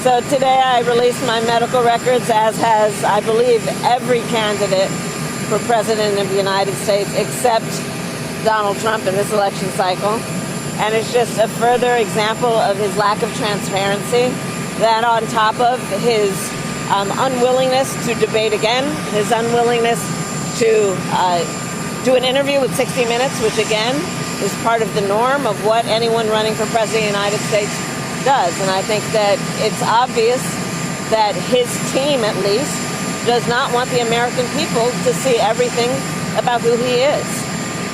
So today I released my medical records, as has, I believe, every candidate for President of the United States except Donald Trump in this election cycle. And it's just a further example of his lack of transparency, that on top of his unwillingness to debate again, his unwillingness to do an interview with 60 Minutes, which again is part of the norm of what anyone running for President of the United States does. And I think that it's obvious that his team, at least, does not want the American people to see everything about who he is.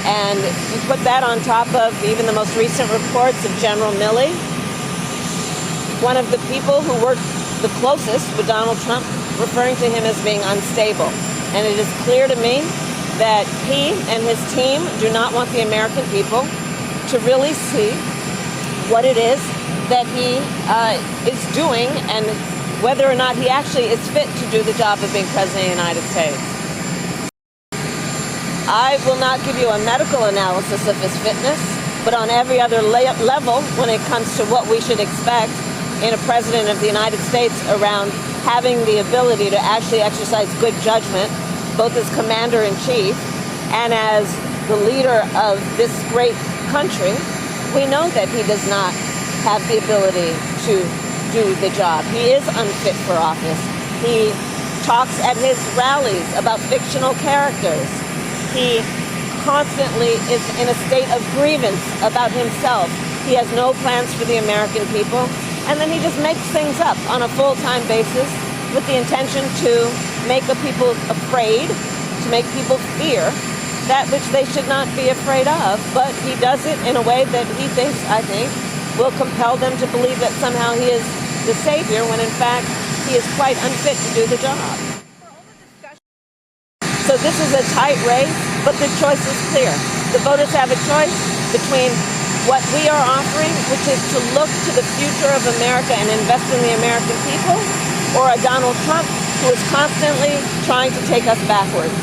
And you put that on top of even the most recent reports of General Milley, one of the people who worked the closest with Donald Trump, referring to him as being unstable. And it is clear to me that he and his team do not want the American people to really see what it is that he is doing and whether or not he actually is fit to do the job of being President of the United States. I will not give you a medical analysis of his fitness, but on every other level, when it comes to what we should expect in a President of the United States around having the ability to actually exercise good judgment, both as Commander-in-Chief and as the leader of this great country, we know that he does not have the ability to do the job. He is unfit for office. He talks at his rallies about fictional characters. He constantly is in a state of grievance about himself. He has no plans for the American people. And then he just makes things up on a full-time basis with the intention to make the people afraid, to make people fear that which they should not be afraid of. But he does it in a way that he thinks, I think, will compel them to believe that somehow he is the savior, when in fact he is quite unfit to do the job. So this is a tight race, but the choice is clear. The voters have a choice between what we are offering, which is to look to the future of America and invest in the American people, or a Donald Trump who is constantly trying to take us backward.